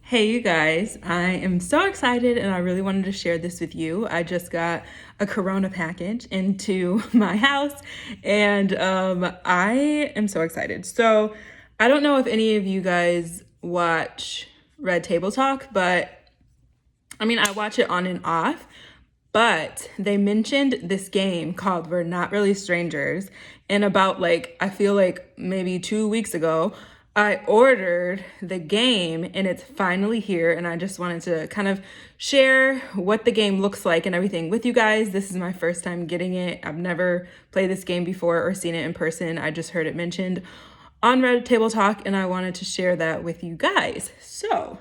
Hey, you guys, I am so excited and I really wanted to share this with you. I just got a Corona package into my house and I am so excited. So, I don't know if any of you guys watch Red Table Talk, but I watch it on and off. But they mentioned this game called We're Not Really Strangers. And about I feel like maybe 2 weeks ago, I ordered the game and it's finally here. And I just wanted to kind of share what the game looks like and everything with you guys. This is my first time getting it. I've never played this game before or seen it in person. I just heard it mentioned on Red Table Talk and I wanted to share that with you guys. So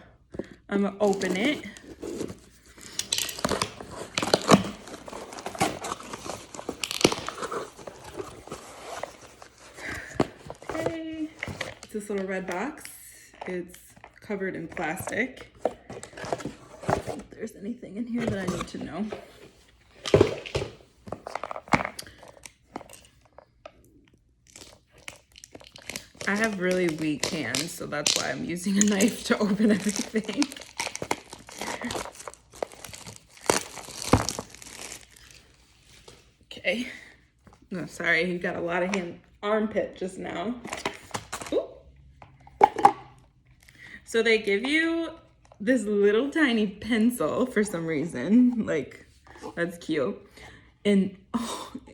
I'm gonna open it. It's this little red box. It's covered in plastic. If there's anything in here that I need to know. I have really weak hands, so that's why I'm using a knife to open everything. Okay. No, sorry, you got a lot of armpit just now. Ooh. So they give you this little tiny pencil for some reason. That's cute. And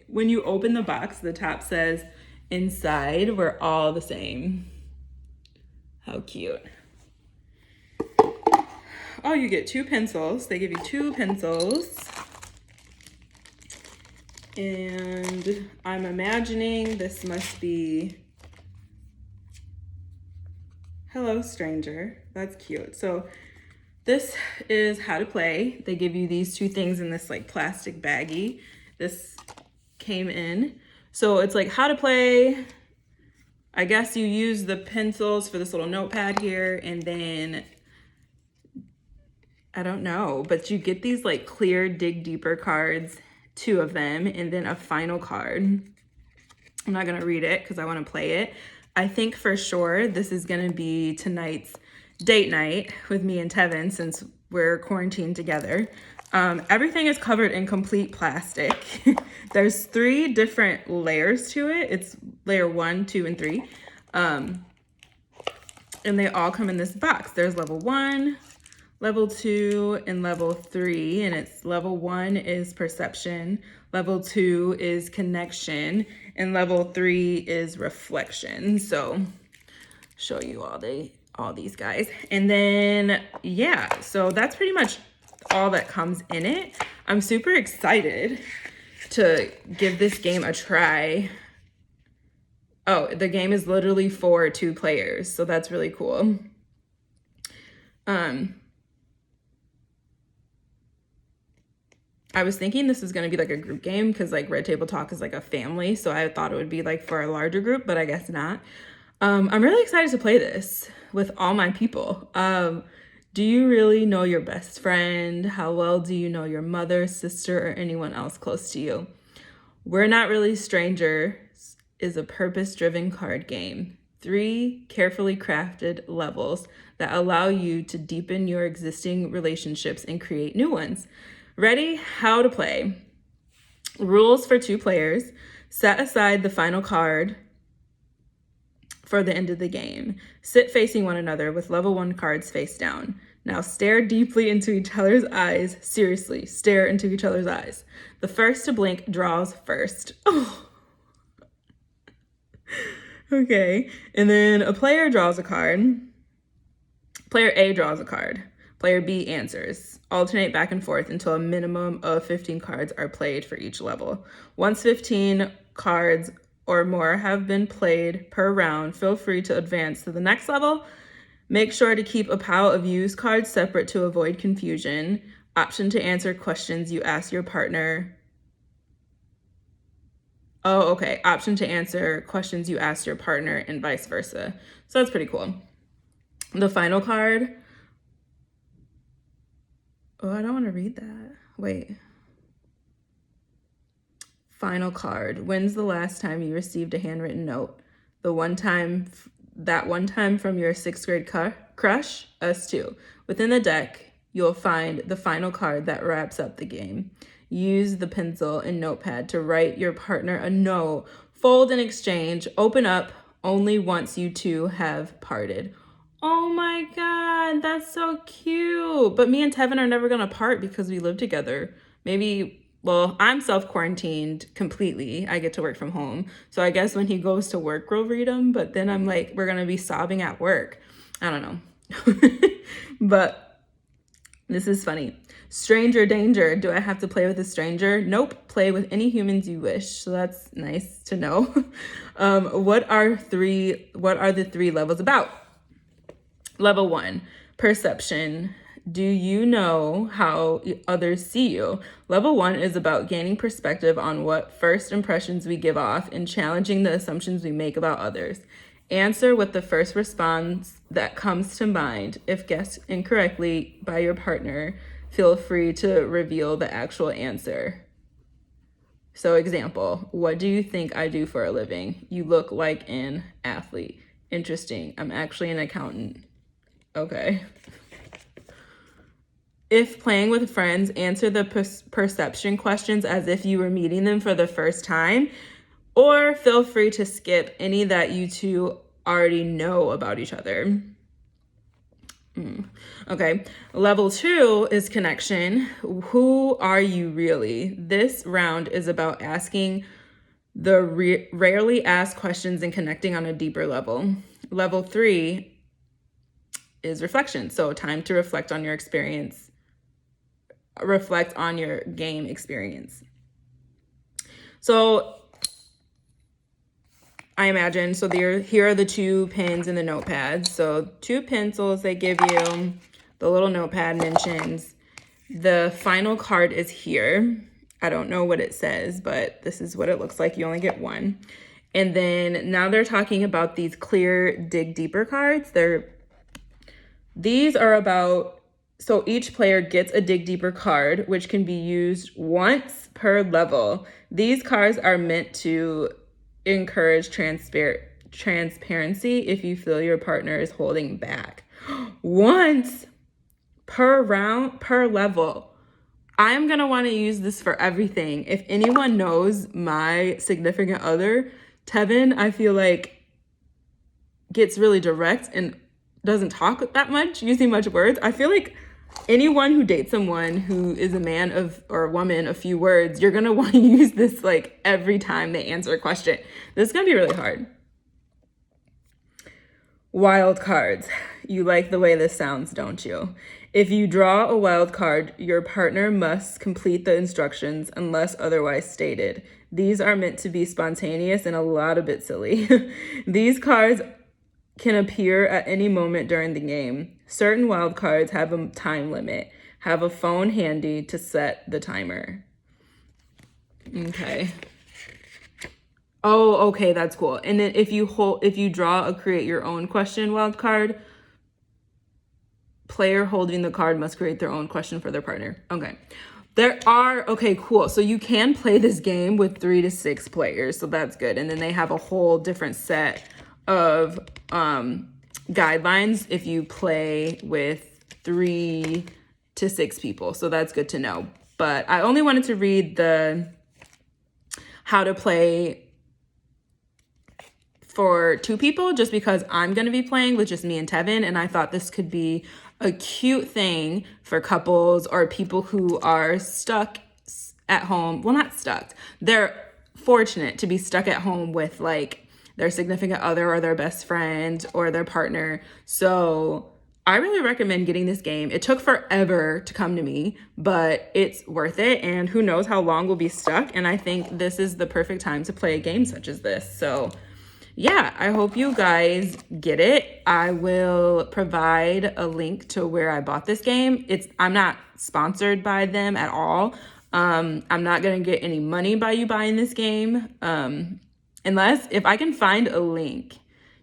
when you open the box, the top says, "Inside, we're all the same." How cute. Oh, you get two pencils. They give you two pencils. And I'm imagining this must be "Hello, stranger." That's cute. So this is how to play. They give you these two things in this plastic baggie. This came in. So it's how to play. I guess you use the pencils for this little notepad here, and then I don't know, but you get these clear dig deeper cards, two of them, and then a final card. I'm not gonna read it because I want to play it. I think for sure this is gonna be tonight's date night with me and Tevin since we're quarantined together. Everything is covered in complete plastic. There's 3 different layers to it. It's layer 1, 2, and 3. And they all come in this box. There's level 1, level 2, and level 3. And it's level 1 is perception, level 2 is connection, and level 3 is reflection. So show you all these guys. And then yeah, so that's pretty much all that comes in it. I'm super excited to give this game a try. Oh, the game is literally for 2 players, so that's really cool. I was thinking this was going to be a group game because Red Table Talk is a family, so I thought it would be for a larger group, but I guess not. I'm really excited to play this with all my people. Do you really know your best friend? How well do you know your mother, sister, or anyone else close to you? We're Not Really Strangers is a purpose-driven card game. 3 carefully crafted levels that allow you to deepen your existing relationships and create new ones. Ready? How to play. Rules for 2 players. Set aside the final card for the end of the game. Sit facing one another with level 1 cards face down. Now stare deeply into each other's eyes. Seriously, stare into each other's eyes. The first to blink draws first. Oh. Okay, and then a player draws a card. Player A draws a card. Player B answers. Alternate back and forth until a minimum of 15 cards are played for each level. Once 15 cards or more have been played per round, feel free to advance to the next level. Make sure to keep a pile of used cards separate to avoid confusion. Option to answer questions you ask your partner. Oh, okay. Option to answer questions you ask your partner and vice versa. So that's pretty cool. The final card. Oh, I don't want to read that. Wait. Final card. When's the last time you received a handwritten note? The one time that one time from your 6th grade crush, us too. Within the deck, you'll find the final card that wraps up the game. Use the pencil and notepad to write your partner a note. Fold and exchange. Open up only once you two have parted. Oh my God, that's so cute. But me and Tevin are never gonna part because we live together. Maybe, well, I'm self-quarantined completely. I get to work from home. So I guess when he goes to work, we'll read them. But then I'm like, we're gonna be sobbing at work. I don't know. But this is funny. Stranger danger. Do I have to play with a stranger? Nope. Play with any humans you wish. So that's nice to know. What are the 3 levels about? Level 1, perception. Do you know how others see you? Level 1 is about gaining perspective on what first impressions we give off and challenging the assumptions we make about others. Answer with the first response that comes to mind. If guessed incorrectly by your partner, feel free to reveal the actual answer. So example, what do you think I do for a living? You look like an athlete. Interesting. I'm actually an accountant. Okay. If playing with friends, answer the perception questions as if you were meeting them for the first time, or feel free to skip any that you two already know about each other. Okay. Level 2 is connection. Who are you really? This round is about asking the rarely asked questions and connecting on a deeper level. Level 3 is reflection. So time to reflect on your experience, reflect on your game experience. So I imagine, so here are the 2 pens in the notepad. So 2 pencils, they give you, the little notepad mentions. The final card is here. I don't know what it says, but this is what it looks like. You only get 1. And then now they're talking about these clear dig deeper cards. These are about, so each player gets a dig deeper card, which can be used once per level. These cards are meant to encourage transparency if you feel your partner is holding back. Once per round, per level. I'm gonna wanna use this for everything. If anyone knows my significant other, Tevin, I feel like gets really direct and doesn't talk that much, using much words. I feel like anyone who dates someone who is a man of or a woman of few words, you're gonna want to use this like every time they answer a question. This is gonna be really hard. Wild cards. You like the way this sounds, don't you? If you draw a wild card, your partner must complete the instructions unless otherwise stated. These are meant to be spontaneous and a lot of bit silly. These cards can appear at any moment during the game. Certain wild cards have a time limit. Have a phone handy to set the timer. Okay. Oh, okay, that's cool. And then if you draw a create your own question wild card, player holding the card must create their own question for their partner. Okay. Okay, cool. So you can play this game with 3 to 6 players. So that's good. And then they have a whole different set of guidelines if you play with 3 to 6 people. So that's good to know. But I only wanted to read the how to play for 2 people just because I'm going to be playing with just me and Tevin. And I thought this could be a cute thing for couples or people who are stuck at home. Well, not stuck. They're fortunate to be stuck at home with like their significant other or their best friend or their partner. So I really recommend getting this game. It took forever to come to me, but it's worth it. And who knows how long we'll be stuck. And I think this is the perfect time to play a game such as this. So yeah, I hope you guys get it. I will provide a link to where I bought this game. I'm not sponsored by them at all. I'm not gonna get any money by you buying this game. Unless if I can find a link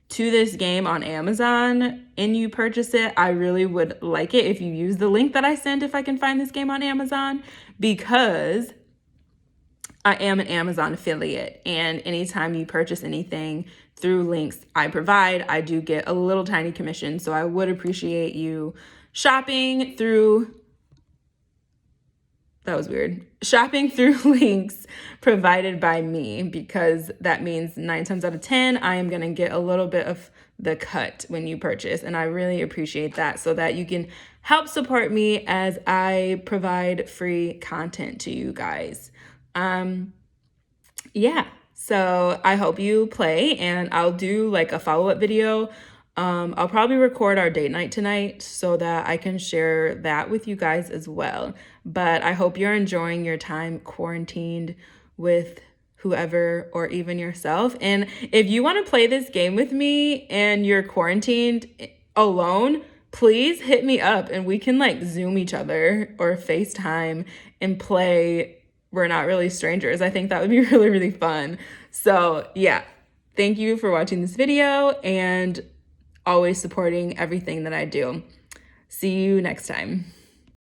to this game on Amazon and you purchase it, I really would like it if you use the link that I sent if I can find this game on Amazon, because I am an Amazon affiliate, and anytime you purchase anything through links I provide, I do get a little tiny commission. So I would appreciate you shopping through, that was weird, shopping through links provided by me, because that means 9 times out of 10, I am going to get a little bit of the cut when you purchase. And I really appreciate that, so that you can help support me as I provide free content to you guys. Yeah, so I hope you play, and I'll do like a follow-up video. I'll probably record our date night tonight so that I can share that with you guys as well. But I hope you're enjoying your time quarantined with whoever, or even yourself. And if you want to play this game with me and you're quarantined alone, please hit me up and we can like Zoom each other or FaceTime and play We're Not Really Strangers. I think that would be really, really fun. So yeah, thank you for watching this video and always supporting everything that I do. See you next time.